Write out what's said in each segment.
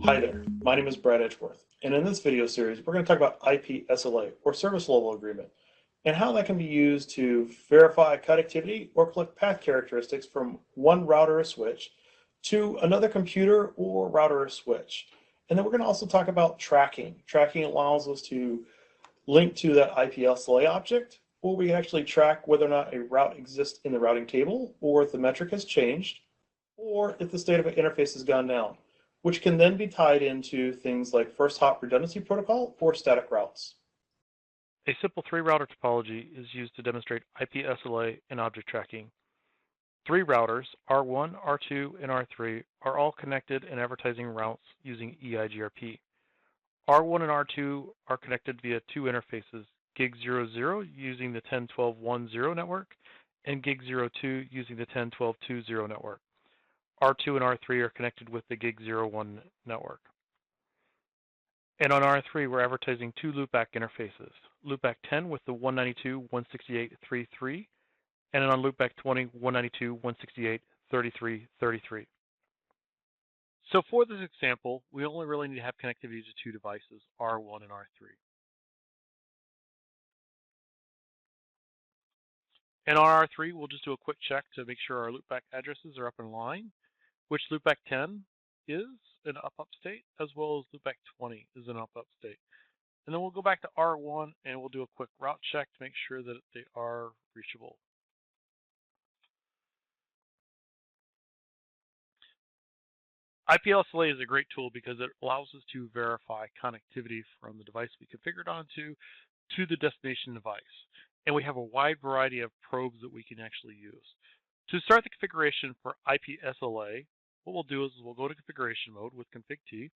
Hi there, my name is Brad Edgeworth, and in this video series, we're going to talk about IP SLA, or Service Level Agreement, and how that can be used to verify connectivity or collect path characteristics from one router or switch to another computer or router or switch. And then we're going to also talk about tracking. Tracking allows us to link to that IP SLA object, or we can actually track whether or not a route exists in the routing table, or if the metric has changed, or if the state of an interface has gone down, which can then be tied into things like first hop redundancy protocol or static routes. A simple three-router topology is used to demonstrate IP SLA and object tracking. Three routers, R1, R2, and R3, are all connected and advertising routes using EIGRP. R1 and R2 are connected via two interfaces, GIG00 using the 10.12.1.0 network and GIG02 using the 10.12.2.0 network. R2 and R3 are connected with the GIG01 network. And on R3, we're advertising two loopback interfaces, loopback 10 with the 192.168.33, and then on loopback 20, 192.168.33.33. So for this example, we only really need to have connectivity to two devices, R1 and R3. And on R3, we'll just do a quick check to make sure our loopback addresses are up in line, which loopback 10 is an up state, as well as loopback 20 is an up state. And then we'll go back to R1 and we'll do a quick route check to make sure that they are reachable. IPLSLA is a great tool because it allows us to verify connectivity from the device we configured onto to the destination device. And we have a wide variety of probes that we can actually use. To start the configuration for IPSLA, what we'll do is we'll go to configuration mode with config T,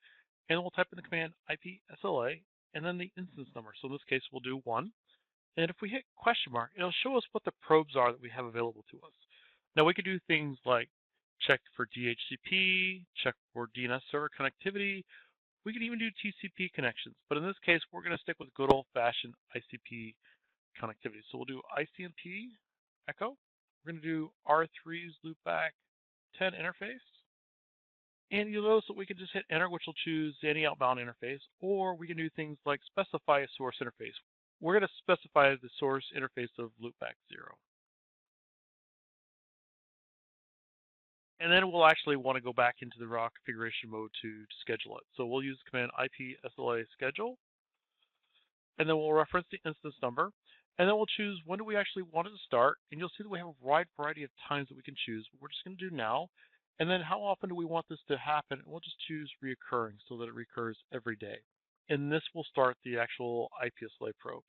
and we'll type in the command IPSLA and then the instance number. So in this case, we'll do 1. And if we hit question mark, it'll show us what the probes are that we have available to us. Now we could do things like check for DHCP, check for DNS server connectivity. We could even do TCP connections, but in this case, we're going to stick with good old-fashioned ICP connectivity. So we'll do ICMP echo. We're going to do R3's loopback 10 interface. And you'll notice that we can just hit enter, which will choose any outbound interface, or we can do things like specify a source interface. We're going to specify the source interface of loopback 0. And then we'll actually want to go back into the raw configuration mode to schedule it. So we'll use the command IPSLA schedule, and then we'll reference the instance number, and then we'll choose when do we actually want it to start. And you'll see that we have a wide variety of times that we can choose. We're just going to do now. And then how often do we want this to happen? And we'll just choose reoccurring so that it recurs every day. And this will start the actual IPSLA probe.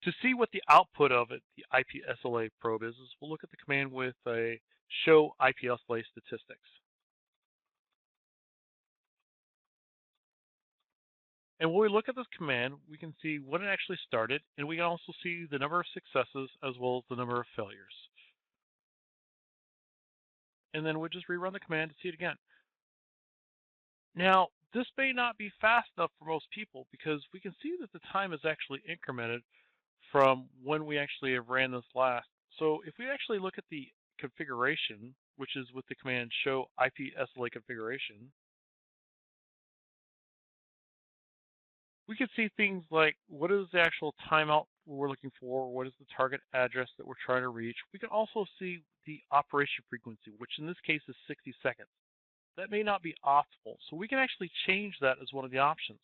To see what the output of it, the IPSLA probe is we'll look at the command with a show IPSLA statistics. And when we look at this command, we can see when it actually started, and we can also see the number of successes as well as the number of failures. And then we'll just rerun the command to see it again. Now, this may not be fast enough for most people because we can see that the time is actually incremented from when we actually have ran this last. So if we actually look at the configuration, which is with the command show IPSLA configuration, we can see things like what is the actual timeout we're looking for, what is the target address that we're trying to reach. We can also see the operation frequency, which in this case is 60 seconds. That may not be optimal, so we can actually change that as one of the options.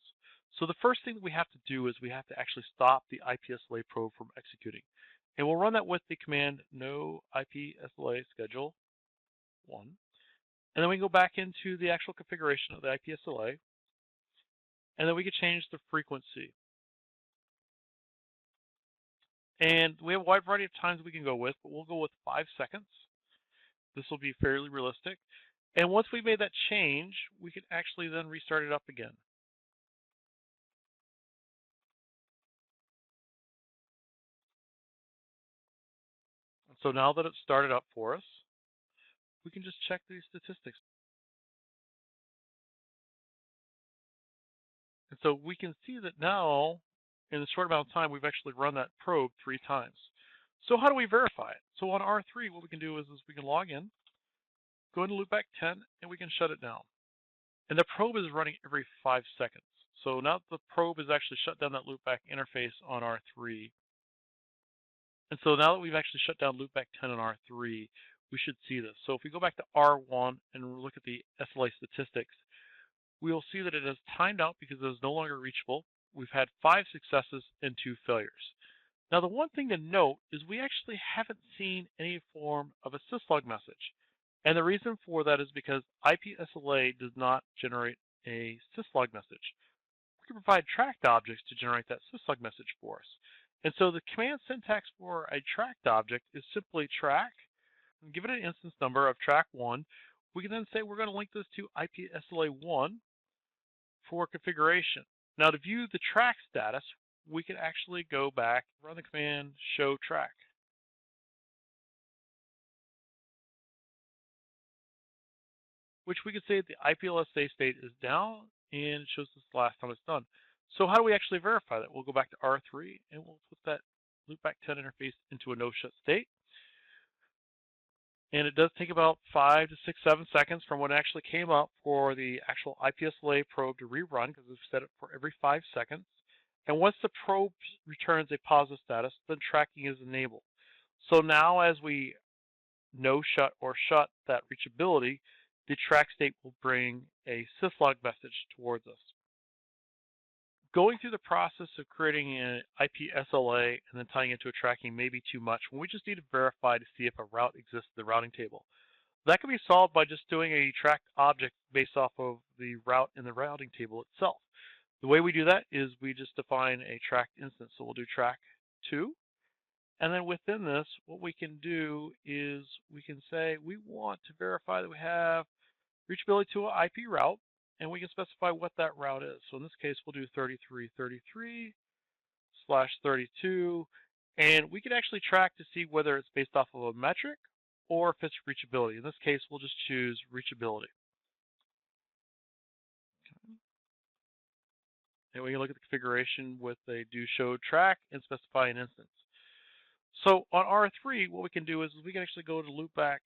So the first thing that we have to do is we have to actually stop the IPSLA probe from executing. And we'll run that with the command no IPSLA schedule 1. And then we can go back into the actual configuration of the IPSLA. And then we can change the frequency. And we have a wide variety of times we can go with, but we'll go with 5 seconds. This will be fairly realistic. And once we've made that change, we can actually then restart it up again. So now that it's started up for us, we can just check these statistics. And so we can see that now, in a short amount of time, we've actually run that probe 3 times. So how do we verify it? So on R3, what we can do is we can log in, go into loopback 10, and we can shut it down. And the probe is running every 5 seconds. So now the probe has actually shut down that loopback interface on R3. And so now that we've actually shut down loopback 10 on R3, we should see this. So if we go back to R1 and look at the SLA statistics, we will see that it has timed out because it is no longer reachable. We've had 5 successes and 2 failures. Now the one thing to note is we actually haven't seen any form of a syslog message. And the reason for that is because IPSLA does not generate a syslog message. We can provide tracked objects to generate that syslog message for us. And so the command syntax for a tracked object is simply track, and give it an instance number of track1. We can then say we're going to link this to IPSLA1 for configuration. Now to view the track status, we can actually go back, run the command show track. Which we can say that the IPLSA state is down and it shows us the last time it's done. So how do we actually verify that? We'll go back to R3 and we'll put that loopback 10 interface into a no-shut state. And it does take about 5 to 6, 7 seconds from when it actually came up for the actual IPSLA probe to rerun, because we've set it for every 5 seconds. And once the probe returns a positive status, then tracking is enabled. So now as we no-shut or shut that reachability, the track state will bring a syslog message towards us. Going through the process of creating an IP SLA and then tying it to a tracking may be too much when we just need to verify to see if a route exists in the routing table. That can be solved by just doing a tracked object based off of the route in the routing table itself. The way we do that is we just define a tracked instance. So we'll do track2. And then within this, what we can do is we can say we want to verify that we have reachability to an IP route, and we can specify what that route is. So in this case, we'll do 3333/32, and we can actually track to see whether it's based off of a metric or if it's reachability. In this case, we'll just choose reachability. Okay. And we can look at the configuration with a do show track and specify an instance. So on R3, what we can do is we can actually go to loopback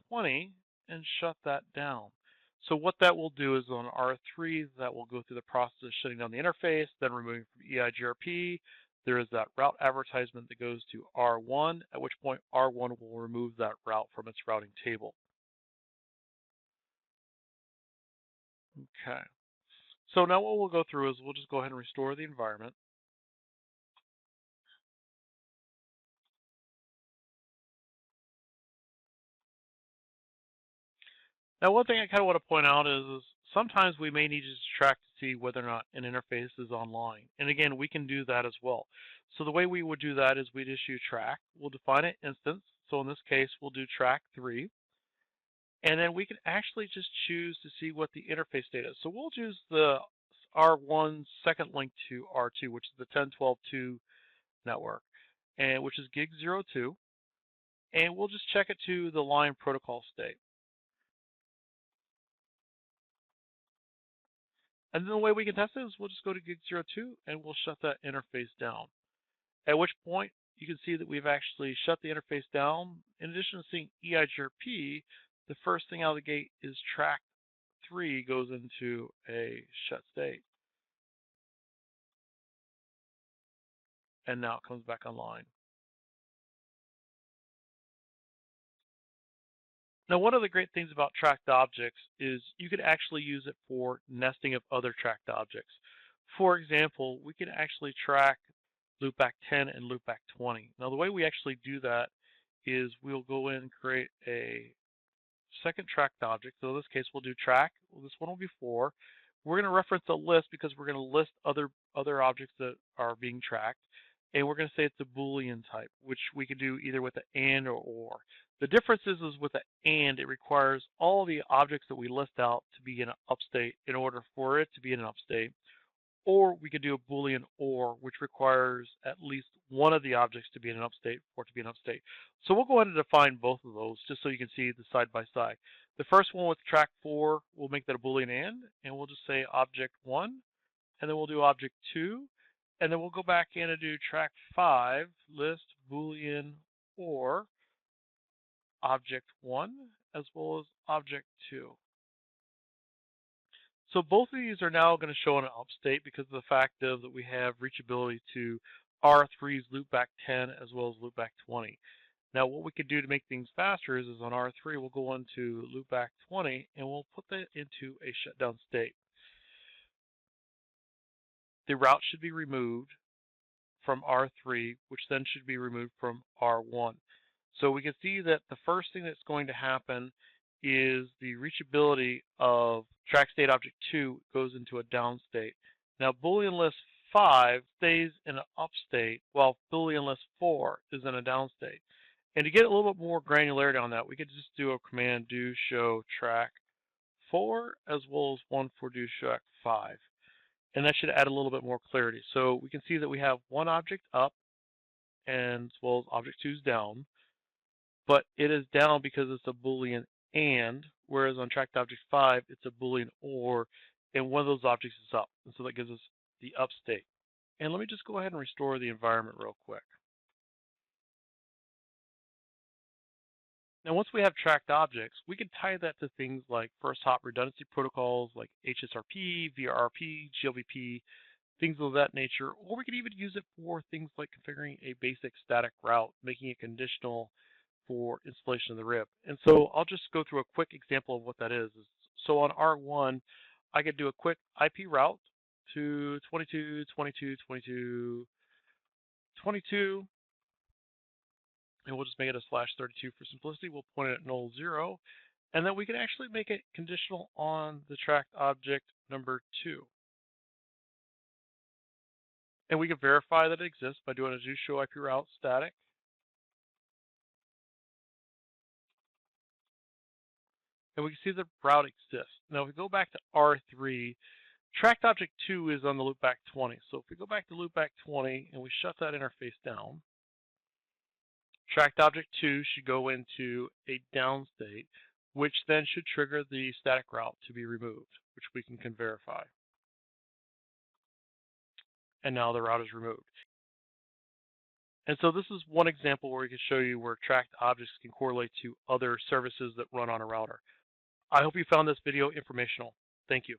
20 and shut that down. So what that will do is on R3, that will go through the process of shutting down the interface, then removing from EIGRP. There is that route advertisement that goes to R1, at which point R1 will remove that route from its routing table. Okay. So now what we'll go through is we'll just go ahead and restore the environment. Now, one thing I kind of want to point out is sometimes we may need to track to see whether or not an interface is online. And again, we can do that as well. So the way we would do that is we'd issue track. We'll define an instance. So in this case, we'll do track3. And then we can actually just choose to see what the interface data is. So we'll choose the R1 second link to R2, which is the 10.12.2 network, and which is gig02. And we'll just check it to the line protocol state. And then the way we can test it is we'll just go to gig02 and we'll shut that interface down. At which point you can see that we've actually shut the interface down. In addition to seeing EIGRP, the first thing out of the gate is track3 goes into a shut state. And now it comes back online. Now, one of the great things about tracked objects is you can actually use it for nesting of other tracked objects. For example, we can actually track loopback 10 and loopback 20. Now, the way we actually do that is we'll go in and create a second tracked object. So in this case, we'll do track. Well, this one will be 4. We're going to reference a list because we're going to list other objects that are being tracked. And we're going to say it's a Boolean type, which we can do either with an and or. The difference is with the and, it requires all the objects that we list out to be in an upstate in order for it to be in an upstate. Or we could do a Boolean or, which requires at least one of the objects to be in an upstate for it to be an upstate. So we'll go ahead and define both of those just so you can see the side by side. The first one with track 4, we'll make that a Boolean and we'll just say object 1, and then we'll do object 2, and then we'll go back in and do track 5, list Boolean or object 1 as well as object 2. So both of these are now going to show in an up state because of the fact of that we have reachability to R3's loopback 10 as well as loopback 20. Now what we could do to make things faster is on R3 we'll go into loopback 20 and we'll put that into a shutdown state. The route should be removed from R3, which then should be removed from R1. So we can see that the first thing that's going to happen is the reachability of track state object 2 goes into a down state. Now Boolean list 5 stays in an up state while Boolean list 4 is in a down state. And to get a little bit more granularity on that, we could just do a command do show track 4 as well as one for do track 5. And that should add a little bit more clarity. So we can see that we have one object up and as well as object 2 is down, but it is down because it's a Boolean and, whereas on tracked object 5 it's a Boolean or, and one of those objects is up. And so that gives us the up state. And let me just go ahead and restore the environment real quick. Now once we have tracked objects, we can tie that to things like first hop redundancy protocols like HSRP, VRRP, GLVP, things of that nature, or we could even use it for things like configuring a basic static route, making it conditional for installation of the RIB. And so I'll just go through a quick example of what that is. So on R1, I could do a quick IP route to 22, 22, 22, 22, and we'll just make it a /32 for simplicity. We'll point it at null 0, and then we can actually make it conditional on the tracked object number 2. And we can verify that it exists by doing a do show IP route static. And we can see the route exists. Now if we go back to R3, tracked object 2 is on the loopback 20. So if we go back to loopback 20 and we shut that interface down, tracked object 2 should go into a down state, which then should trigger the static route to be removed, which we can verify. And now the route is removed. And so this is one example where we can show you where tracked objects can correlate to other services that run on a router. I hope you found this video informational. Thank you.